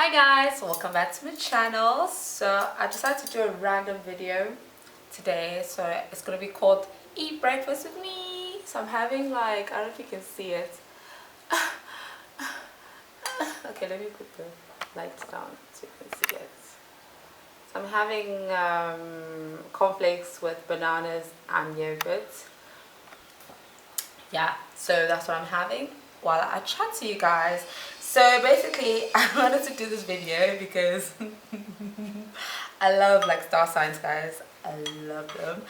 Hi guys, welcome back to my channel. So I decided to do a random video today, so it's gonna be called Eat Breakfast with Me. So I'm having like, I don't know if you can see it. Okay, let me put the lights down so you can see it. So I'm having cornflakes with bananas and yogurt. Yeah, so that's what I'm having while I chat to you guys. So basically I wanted to do this video because I love like star signs, guys. I love them,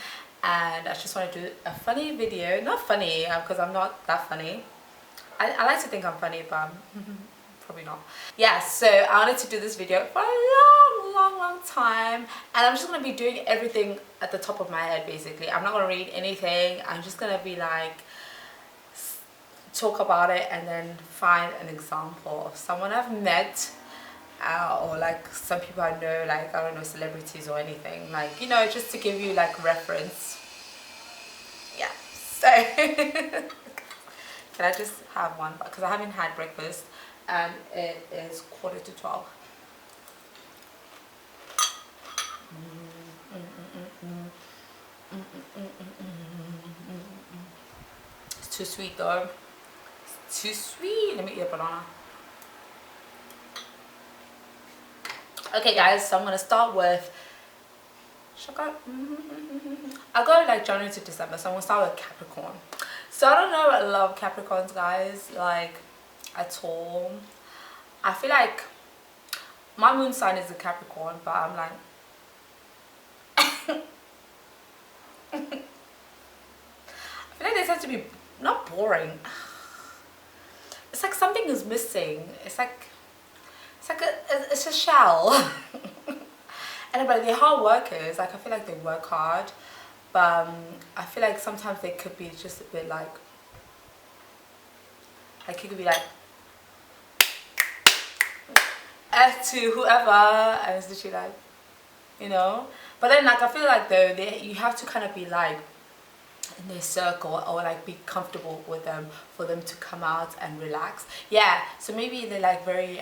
and I just want to do a funny video. Not funny because I'm not that funny. I like to think I'm funny, but probably not. Yeah, so I wanted to do this video for a long time, and I'm just going to be doing everything at the top of my head. Basically, I'm not going to read anything. I'm just going to be like talk about it and then find an example of someone I've met, or like some people I know, like I don't know, celebrities or anything, like, you know, just to give you like reference. Yeah, so can I just have one because I haven't had breakfast and it is 11:45. It's too sweet though. Too sweet. Let me eat a banana. Okay guys, so I'm gonna start with, I'll go like January to December, so I'm gonna start with Capricorn. So I don't know a lot of Capricorns, guys, like at all. I feel like my moon sign is a Capricorn, but I'm like I feel like they tend to be not boring. It's like something is missing. It's like it's a shell. And but they're hard workers. Like I feel like they work hard, but I feel like sometimes they could be just a bit like it could be like F to whoever, and it's literally like, you know. But then like I feel like though you have to kind of be like in their circle or like be comfortable with them for them to come out and relax. Yeah, so maybe they're like very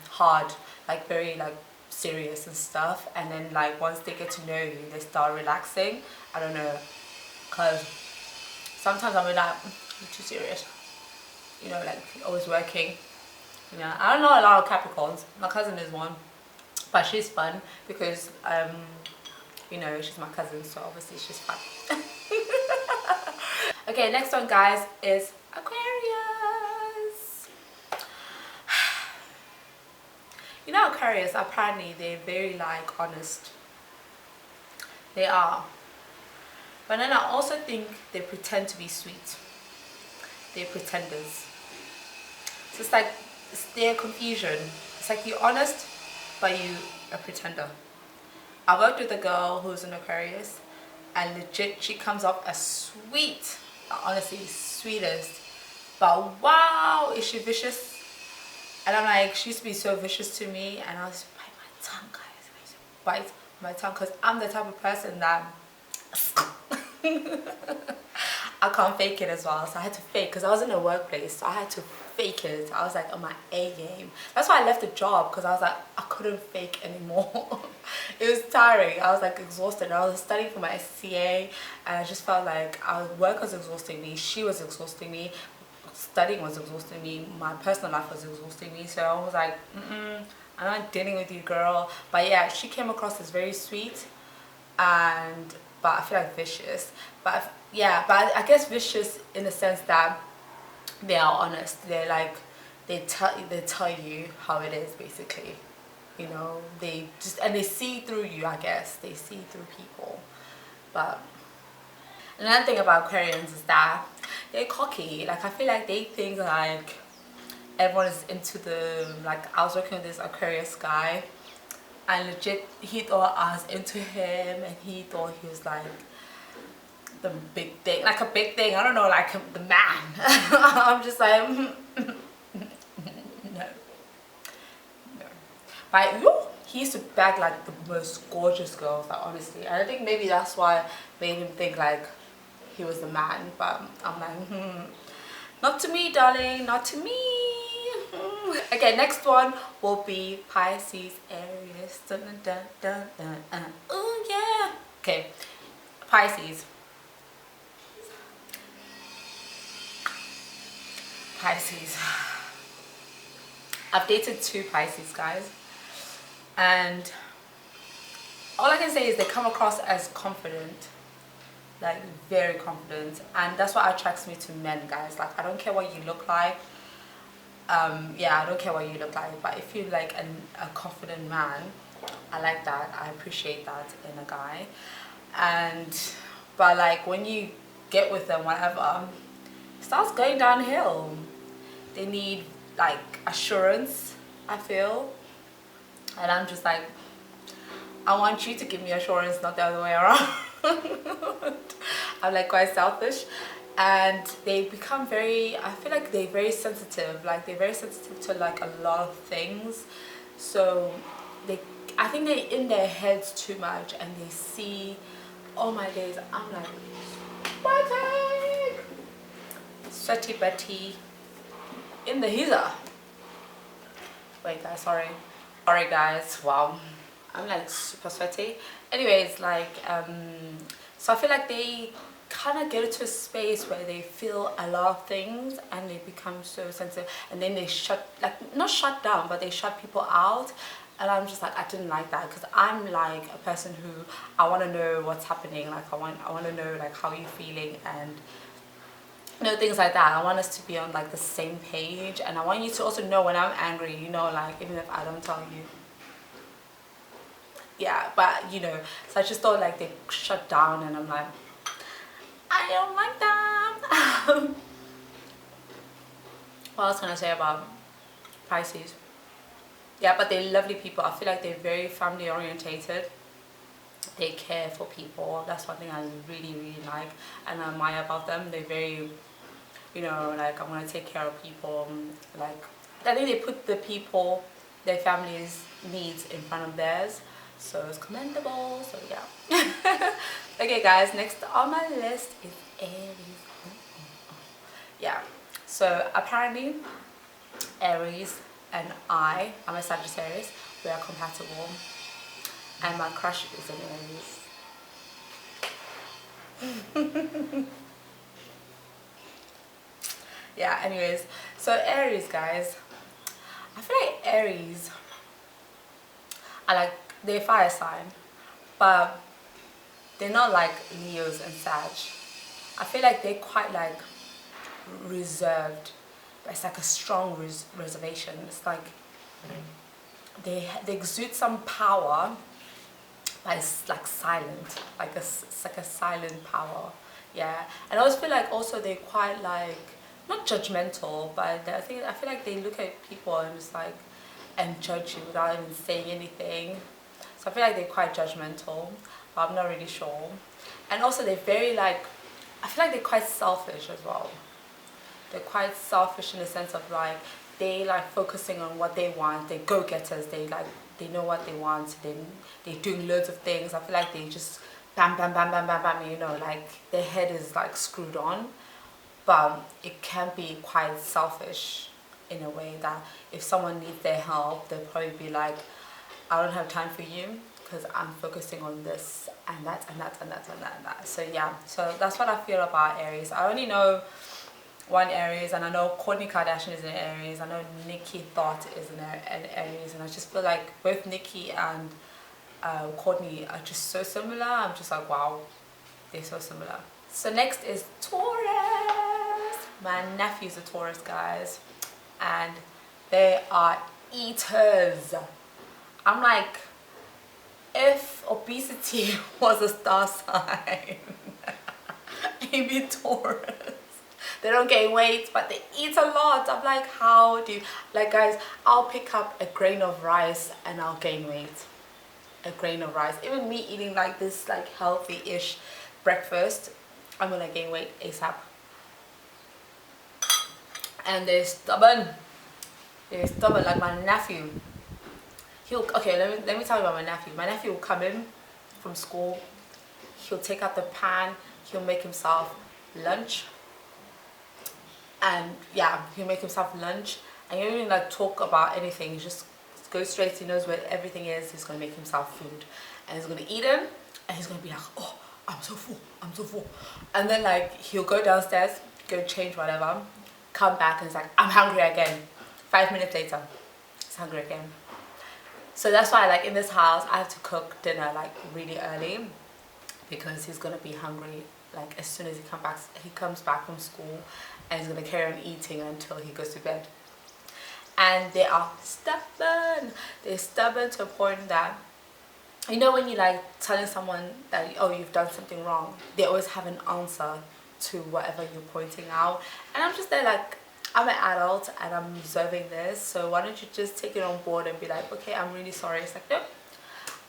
hard, like very like serious and stuff, and then like once they get to know you they start relaxing. I don't know, because sometimes I'm like, you're too serious, you know, like always working. You know, I don't know a lot of Capricorns. My cousin is one, but she's fun because you know, she's my cousin, so obviously she's fun. Okay, next one guys is Aquarius. You know, Aquarius, apparently they're very like honest. They are. But then I also think they pretend to be sweet. They're pretenders. So it's like, it's their confusion. It's like you're honest, but you a pretender. I worked with a girl who's an Aquarius, and legit she comes off as sweet, honestly sweetest, but wow, is she vicious. And I'm like, she used to be so vicious to me, and I was bite my tongue, guys. I used to bite my tongue because I'm the type of person that I can't fake it as well. So I had to fake because I was in a workplace, so I had to fake it. I was like on my A game. That's why I left the job, because I was like, I couldn't fake anymore. It was tiring. I was like exhausted. I was studying for my SCA, and I just felt like work was exhausting me, she was exhausting me, studying was exhausting me, my personal life was exhausting me. So I was like, I'm not dealing with you, girl. But yeah, she came across as very sweet, but I feel like vicious. But yeah, but I guess vicious in the sense that they are honest. They're like, they tell you how it is, basically. You know, they just, and they see through you, I guess. They see through people. But another thing about Aquarians is that they're cocky. Like I feel like they think like everyone is into them. Like I was working with this Aquarius guy, and legit he thought I was into him, and he thought he was like the big thing, like a big thing. I don't know, like the man. I'm just like no. But he used to bag like the most gorgeous girls, like honestly. And I think maybe that's why made him think like he was the man. But I'm like, not to me, darling, not to me. Okay, next one will be Pisces, Aries. Dun, dun, dun, dun, dun. Oh yeah. Okay, Pisces. Pisces. I've dated 2 Pisces guys, and all I can say is they come across as confident, like very confident, and that's what attracts me to men, guys. Like, I don't care what you look like. Yeah, I don't care what you look like, but if you like a confident man, I like that. I appreciate that in a guy. And but like when you get with them, whatever, it starts going downhill. They need like assurance, I feel, and I'm just like, I want you to give me assurance, not the other way around. I'm like quite selfish, and they become very, I feel like they're very sensitive, like they're very sensitive to like a lot of things. So they, I think they're in their heads too much, and they see, oh my days, I'm like sweaty Betty in the heater. Wait guys, sorry guys, wow, I'm like super sweaty. Anyways, like so I feel like they kind of get into a space where they feel a lot of things, and they become so sensitive, and then they shut, like not shut down, but they shut people out. And I'm just like, I didn't like that, because I'm like a person who, I want to know what's happening, like I want to know like how you're feeling, and things like that. I want us to be on like the same page, and I want you to also know when I'm angry, like even if I don't tell you. Yeah, but so I just thought like they shut down, and I'm like, I don't like that. What else can I say about Pisces? Yeah, but they're lovely people. I feel like they're very family orientated. They care for people. That's one thing I really, really like and admire about them. They're very, like, I want to take care of people. Like, I think they put the people, their family's needs in front of theirs. So it's commendable. So yeah. Okay guys, next on my list is Aries. Yeah, so apparently Aries and I'm a Sagittarius, we are compatible, and my crush is an Aries. Yeah, anyways, so Aries guys, I feel like Aries are like, they're fire sign, but they're not like Leos and Sag. I feel like they're quite like reserved, but it's like a strong reservation. It's like they exude some power, but it's like silent, like it's like a silent power. Yeah, and I always feel like also they're quite like, not judgmental, but I feel like they look at people and just like, and judge you without even saying anything. So I feel like they're quite judgmental, but I'm not really sure. And also they're very like, I feel like they're quite selfish as well. They're quite selfish in the sense of like, they like focusing on what they want. They're go-getters. They know what they want. They're doing loads of things. I feel like they just bam, bam, bam, bam, bam, bam, like their head is like screwed on. But it can be quite selfish in a way that if someone needs their help, they'll probably be like, I don't have time for you because I'm focusing on this and that and that and that and that and that. So yeah, so that's what I feel about Aries. I only know one Aries, and I know Kourtney Kardashian is an Aries. I know Nicki Thought is an Aries, and I just feel like both Nicki and Kourtney are just so similar. I'm just like, wow, they're so similar. So next is Taurus. My nephew's a Taurus, guys, and they are eaters. I'm like, if obesity was a star sign, maybe Taurus. They don't gain weight, but they eat a lot. I'm like, how do you, like guys, I'll pick up a grain of rice and I'll gain weight. A grain of rice. Even me eating like this like healthy-ish breakfast, I'm gonna gain weight ASAP. And they're stubborn. They're stubborn, like my nephew. Okay, let me tell you about my nephew. My nephew will come in from school, he'll take out the pan, he'll make himself lunch. And yeah, he'll make himself lunch, and you don't even like talk about anything. He just goes straight, he knows where everything is. He's gonna make himself food and he's gonna eat them, and he's gonna be like, oh, I'm so full, I'm so full. And then like he'll go downstairs, go change whatever, come back and it's like, I'm hungry again. 5 minutes later, he's hungry again. So that's why like in this house I have to cook dinner like really early, because he's gonna be hungry like as soon as he comes back from school, and he's gonna carry on eating until he goes to bed. And they are stubborn. They're stubborn to a point that, you know, when you like telling someone that, oh, you've done something wrong, they always have an answer to whatever you're pointing out. And I'm just there like, I'm an adult and I'm observing this, so why don't you just take it on board and be like, okay, I'm really sorry. It's like, nope,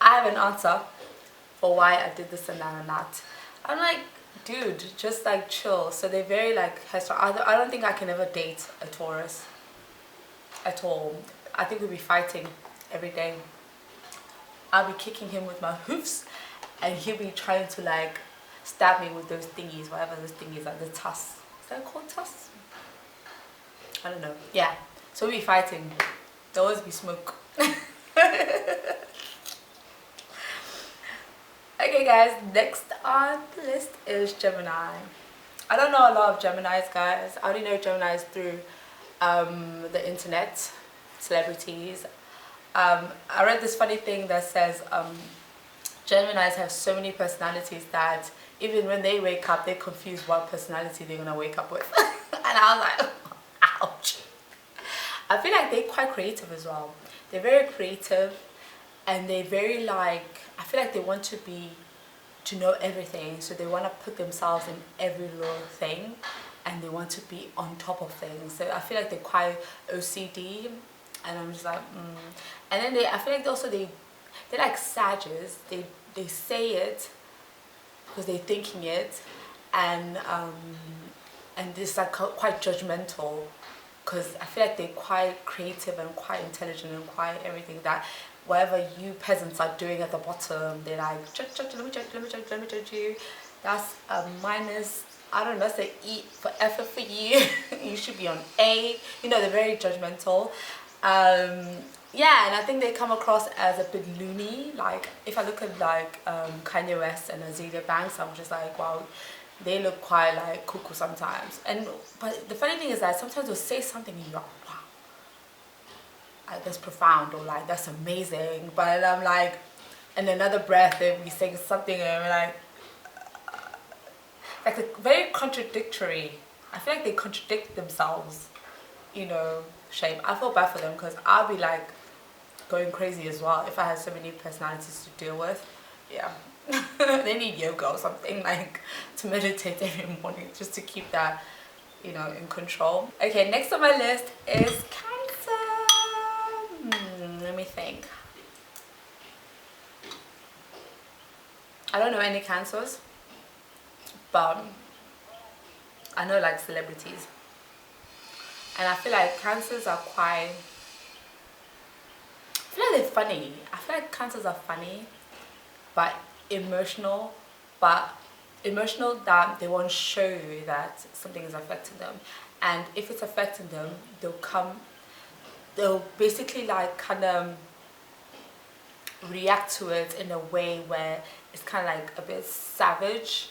I have an answer for why I did this and that and that. I'm like, dude, just like chill. So they're very like headstrong. I don't think I can ever date a Taurus at all. I think we'll be fighting every day. I'll be kicking him with my hoofs and he'll be trying to like stab me with those thingies, whatever those thingies are, the tusks. Is that called tusks? I don't know. Yeah, so we'll be fighting. There'll always be smoke. Okay guys, next on the list is Gemini. I don't know a lot of Geminis, guys. I only know Geminis through the internet, celebrities. I read this funny thing that says Geminis have so many personalities that even when they wake up, they confuse what personality they're gonna wake up with. And I was like, ouch. I feel like they're quite creative as well. They're very creative, and they're very like, I feel like they want to know everything, so they want to put themselves in every little thing, and they want to be on top of things. So I feel like they're quite OCD, and I'm just like, And then I feel like they're like sages. They say it because they're thinking it, and it's like quite judgmental, because I feel like they're quite creative and quite intelligent and quite everything, that whatever you peasants are doing at the bottom, they're like, let me judge you. That's a minus, I don't know, that's an E for effort for you. You should be on A. You know, they're very judgmental. Yeah, and I think they come across as a bit loony. Like, if I look at like Kanye West and Azealia Banks, I'm just like, wow, they look quite like cuckoo sometimes. But the funny thing is that sometimes they'll say something and you're like, wow, like, that's profound, or like, that's amazing. But I'm like, in another breath they'll be saying something and I'm like very contradictory. I feel like they contradict themselves, you know. Shame. I feel bad for them, because I'll be like going crazy as well if I had so many personalities to deal with. Yeah. They need yoga or something, like to meditate every morning, just to keep that, you know, in control. Okay, next on my list is Cancer. Let me think. I don't know any Cancers, but I know like celebrities. And I feel like Cancers are quite, I feel like they're funny. I feel like Cancers are funny, but emotional that they won't show you that something is affecting them. And if it's affecting them, they'll basically like kind of react to it in a way where it's kind of like a bit savage.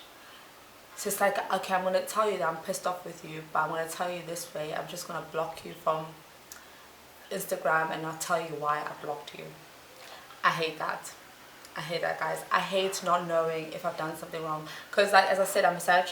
So it's like, okay, I'm going to tell you that I'm pissed off with you, but I'm going to tell you this way. I'm just going to block you from Instagram, and I'll tell you why I blocked you. I hate that. I hate that, guys. I hate not knowing if I've done something wrong. Because like, as I said, I'm a Sag,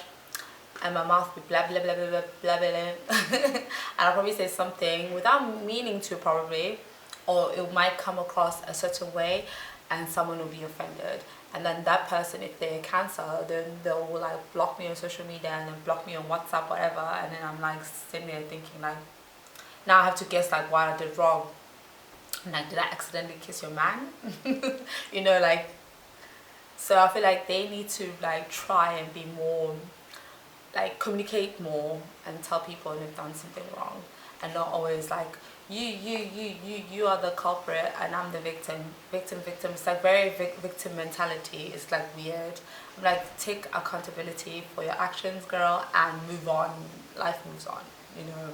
and my mouth will be blah, blah, blah, blah, blah, blah, blah. And I'll probably say something without meaning to, probably. Or it might come across a certain way, and someone will be offended. And then that person, if they're Cancer, then they'll like block me on social media and then block me on WhatsApp, whatever. And then I'm like sitting there thinking like, now I have to guess like what I did wrong. I'm like, did I accidentally kiss your man? You know, like, so I feel like they need to like try and be more, like communicate more and tell people when they've done something wrong, and not always like, you are the culprit and I'm the victim. It's like very victim mentality. It's like weird. I'm like, take accountability for your actions, girl, and move on. Life moves on, you know.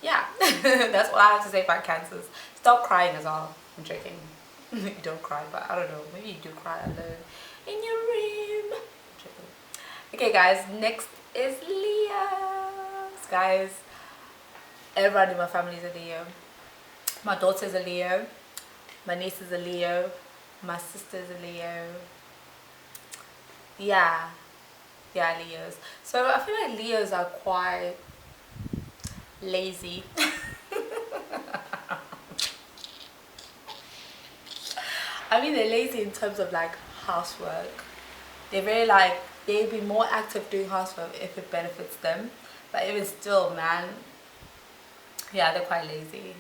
yeah, that's all I have to say about cancers. Stop crying as well. I'm joking. You don't cry, but I don't know, maybe you do cry alone in your room. I'm joking. Okay guys, next is Leos. Guys, everyone in my family is a Leo. My daughter's a Leo, my niece is a Leo, my sister's a Leo. Yeah, yeah, Leos. So I feel like Leos are quite lazy. I mean, they're lazy in terms of like housework. They're very like, they'd be more active doing housework if it benefits them. But even still, man, yeah, they're quite lazy.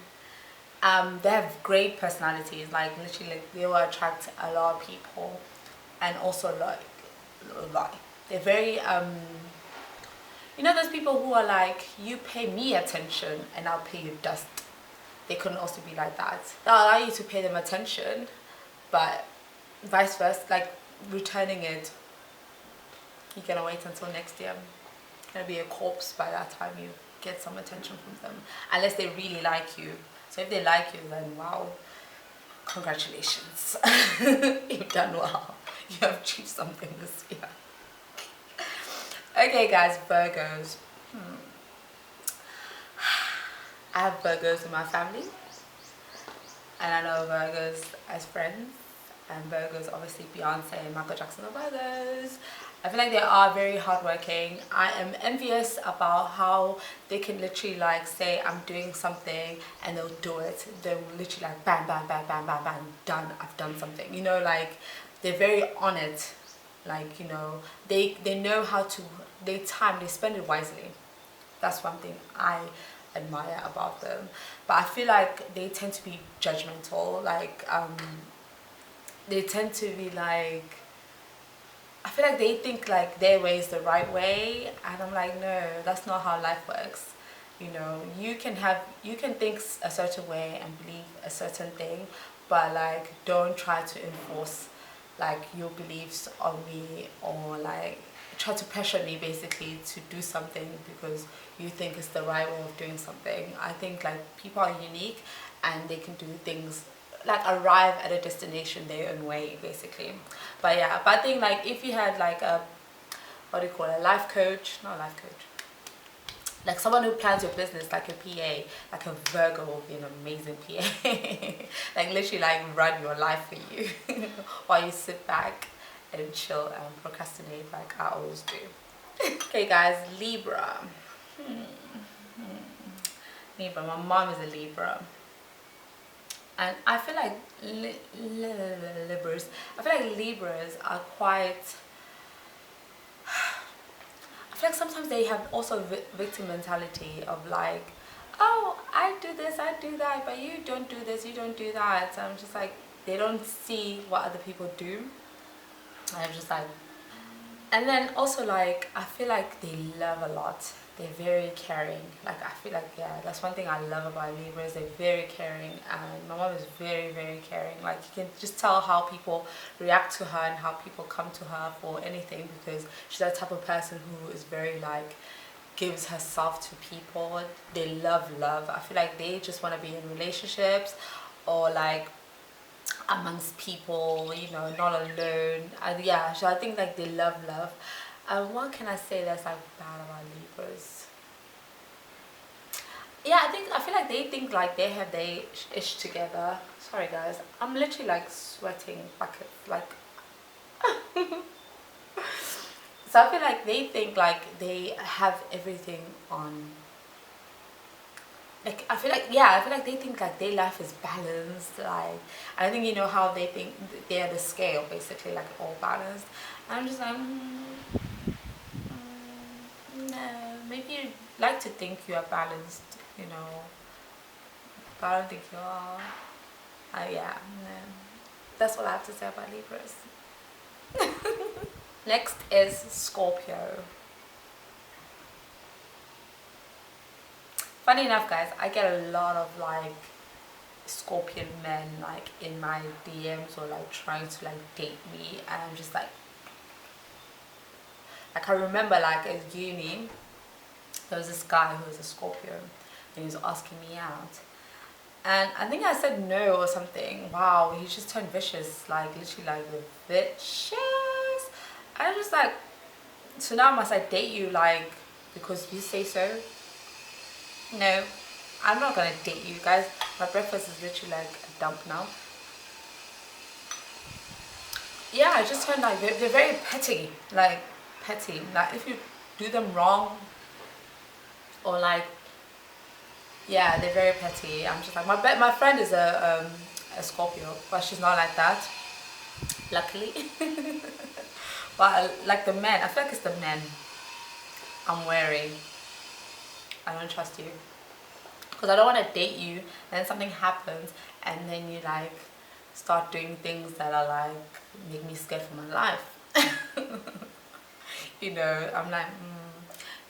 They have great personalities. Like literally, like, they will attract a lot of people, and also like they're very you know those people who are like, you pay me attention and I'll pay you dust. They can also be like that. They'll allow you to pay them attention, but vice versa, like returning it, you're gonna wait until next year. You're gonna be a corpse by that time you get some attention from them, unless they really like you. So if they like you, then wow, congratulations. You've done well. You have achieved something this year. Okay guys, Virgos. I have Virgos in my family, and I know Virgos as friends, and Virgos, obviously Beyonce and Michael Jackson are Virgos. I feel like they are very hardworking. I am envious about how they can literally like say I'm doing something and they'll do it. They'll literally like bam, bam, bam, bam, bam, bam, done. I've done something. You know, like they're very on it. Like, you know, they know how to, they spend it wisely. That's one thing I admire about them. But I feel like they tend to be judgmental. Like they tend to be like, I feel like they think like their way is the right way, and I'm like, no, that's not how life works. You know, you can think a certain way and believe a certain thing, but like don't try to enforce like your beliefs on me, or like try to pressure me basically to do something because you think it's the right way of doing something. I think like people are unique and they can do things like arrive at a destination their own way basically. But yeah, but I think like if you had like a, what do you call it, a life coach, not a life coach, like someone who plans your business, like a PA, like a Virgo will be an amazing PA. Like literally like run your life for you while you sit back and chill and procrastinate like I always do. Okay guys, Libra. Libra, my mom is a Libra. And I feel like Libras, I feel like Libras are quite, I feel like sometimes they have also victim mentality of like, oh, I do this, I do that, but you don't do this, you don't do that. So I'm just like, they don't see what other people do. I'm just like, and then also like, I feel like they love a lot. They're very caring. Like I feel like, yeah, that's one thing I love about Libras. They're very caring, and my mom is very, very caring. Like you can just tell how people react to her and how people come to her for anything, because she's that type of person who is very like, gives herself to people. They love. I feel like they just want to be in relationships or like amongst people, you know, not alone. And yeah, so I think like they love. What can I say that's like bad about Libras? Yeah, I feel like they think like they have their ish together. Sorry guys, I'm literally like sweating buckets, like so I feel like they think like they have everything on, like I feel like they think like their life is balanced. Like I think, you know, how they think they're the scale basically, like all balanced. And I'm just like no, maybe you like to think you are balanced, you know, but I don't think you are. Yeah, no. That's what I have to say about Libras. Next is Scorpio. Funny enough guys, I get a lot of like Scorpion men like in my DMs or like trying to like date me, and I'm just like I remember like at uni there was this guy who was a Scorpio, and he was asking me out. And I think I said no or something. Wow, he just turned vicious, like literally like vicious. I was just like, so now must I date you like because you say so? No, I'm not gonna date you guys. My breakfast is literally like a dump now. Yeah, I just turned like they're very petty, like petty. Like if you do them wrong or like yeah, they're very petty. I'm just like my friend is a Scorpio, but she's not like that, luckily. But like the men, I feel like it's the men I'm wary. I don't trust you because I don't want to date you. And then something happens, and then you like start doing things that are like make me scared for my life. You know, I'm like,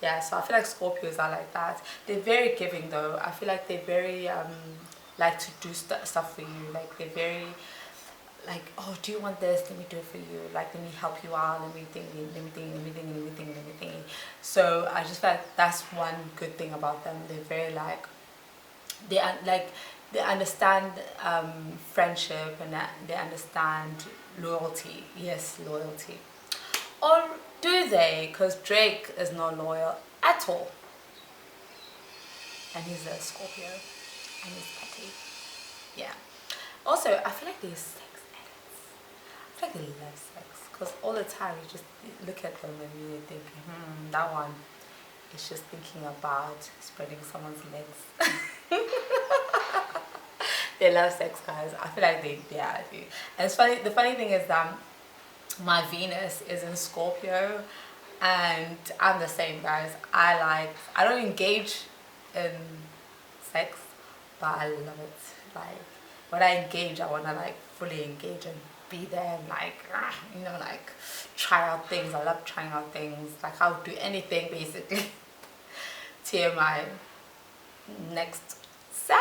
yeah. So I feel like Scorpios are like that. They're very giving though. I feel like they're very like to do stuff for you. Like they're very like, oh, do you want this? Let me do it for you. Like, let me help you out. Let me think, let me think, let me think, let me think, let me think. So I just feel like that's one good thing about them. They're very like, they understand friendship, and they understand loyalty. Yes, loyalty. Or do they? Because Drake is not loyal at all. And he's a Scorpio. And he's petty. Yeah. Also, I feel like they're sex addicts. I feel like they love sex. Because all the time you just look at them and you think, that one is just thinking about spreading someone's legs. They love sex, guys. I feel like they are. And it's funny. The funny thing is that my Venus is in Scorpio, and I'm the same, guys. I don't engage in sex, but I love it. Like when I engage, I wanna like fully engage and be there and like like try out things. I love trying out things. Like I'll do anything basically. TMI. Next. Sag.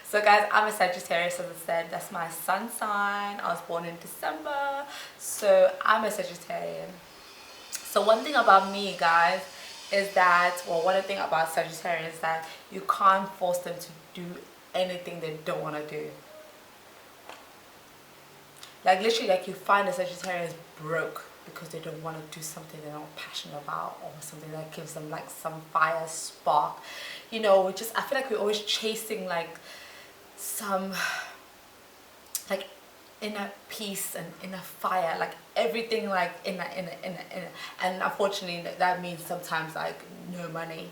So guys, I'm a Sagittarius, as I said. That's my sun sign. I was born in December, so I'm a Sagittarian. So one thing about me, guys, is that, well, one thing about Sagittarians is that you can't force them to do anything they don't want to do. Like literally, like you find a Sagittarian is broke because they don't want to do something they're not passionate about, or something that gives them like some fire spark. You know, just I feel like we're always chasing like some like inner peace and inner fire, like everything like inner. And unfortunately that means sometimes like no money.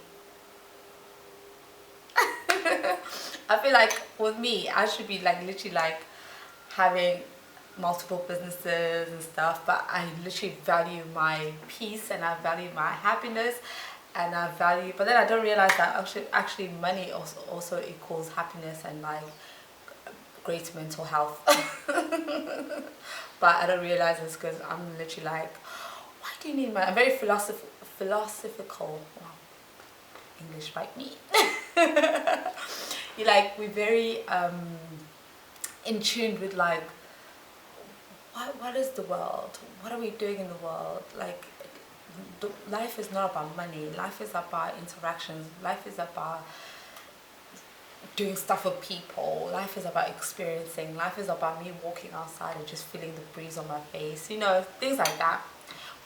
I feel like with me, I should be like literally like having multiple businesses and stuff, but I literally value my peace and I value my happiness, and I value, but then I don't realize that actually money also equals happiness and like great mental health. But I don't realize this because I'm literally like, why do you need money? I'm very philosophical. Wow. English like me. We're very in tune with like, what is the world? What are we doing in the world? Like, life is not about money. Life is about interactions. Life is about doing stuff with people. Life is about experiencing. Life is about me walking outside and just feeling the breeze on my face. You know, things like that.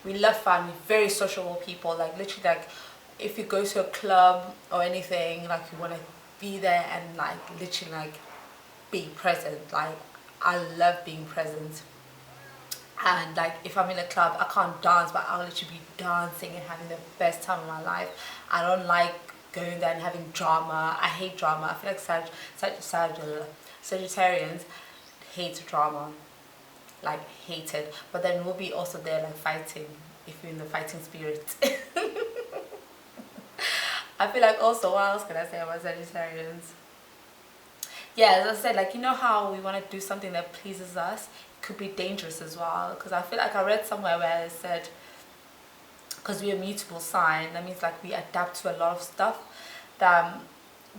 We love fun. We're very sociable people. Like literally, like if you go to a club or anything, like you want to be there and like literally like be present. Like I love being present. And like if I'm in a club, I can't dance, but I'll literally be dancing and having the best time of my life. I don't like going there and having drama. I hate drama. I feel like Sagittarians hate drama, like hate it. But then we'll be also there like fighting if you're in the fighting spirit. I feel like also, what else can I say about Sagittarians? Yeah, as I said, like, you know how we want to do something that pleases us, it could be dangerous as well. Because I feel like I read somewhere where it said, because we're a mutable sign, that means like we adapt to a lot of stuff.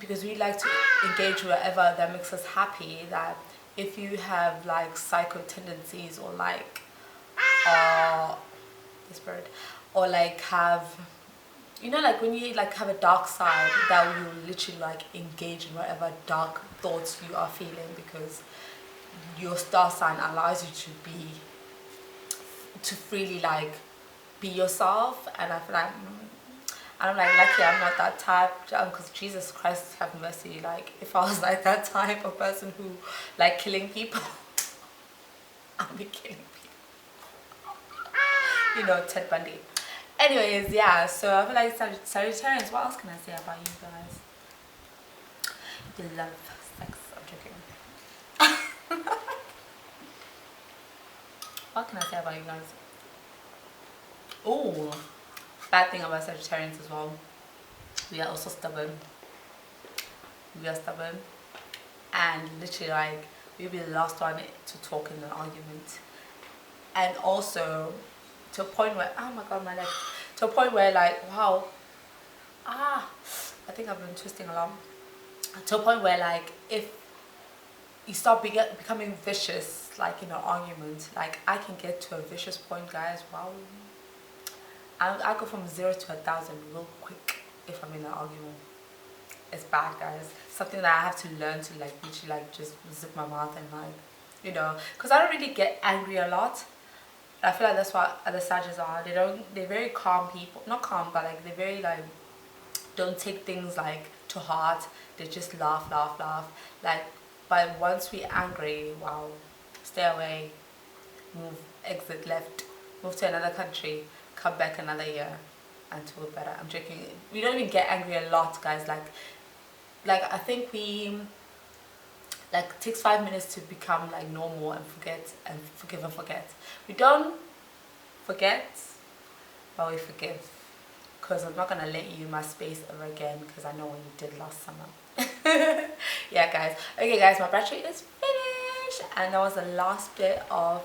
Because we like to engage wherever that makes us happy. That if you have like psycho tendencies or like, this bird, or like have you know, like when you like have a dark side, that you literally like engage in whatever dark thoughts you are feeling, because your star sign allows you to freely like be yourself. And I feel like I'm like lucky I'm not that type, because Jesus Christ have mercy, like if I was like that type of person who like killing people, I'd be killing people, you know, Ted Bundy. Anyways, yeah, so I feel like Sagittarians, what else can I say about you guys? They love sex. I'm joking. What can I say about you guys? Oh, bad thing about Sagittarians as well, we are also stubborn. We are stubborn, and literally like we'll be the last one to talk in an argument. And also to a point where, oh my god, my leg, to a point where like, wow, I think I've been twisting a lot. To a point where like if you start becoming vicious, like in an argument, like I can get to a vicious point, guys. Wow, I go from 0 to 1,000 real quick if I'm in an argument. It's bad, guys. Something that I have to learn to like literally like just zip my mouth and like, you know, because I don't really get angry a lot. I feel like that's what other Sagittarians are. They're very calm people. Not calm, but like they're very like, don't take things like to heart. They just laugh, laugh, laugh. Like, but once we're angry, wow, stay away, move, exit left, move to another country, come back another year until we're better. I'm joking. We don't even get angry a lot, guys. Like I think we like takes 5 minutes to become like normal and forget and forgive and forget. We don't forget, but we forgive. Because I'm not gonna let you in my space ever again, because I know what you did last summer. Yeah, guys. Okay, guys, my battery is finished, and that was the last bit of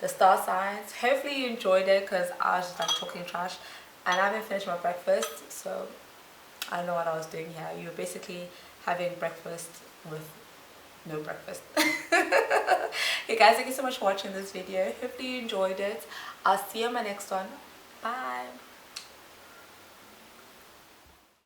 the star signs. Hopefully you enjoyed it, because I was just like talking trash, and I haven't finished my breakfast, so I don't know what I was doing here. You were basically having breakfast with no breakfast. Hey guys, thank you so much for watching this video. Hopefully you enjoyed it. I'll see you on my next one. Bye.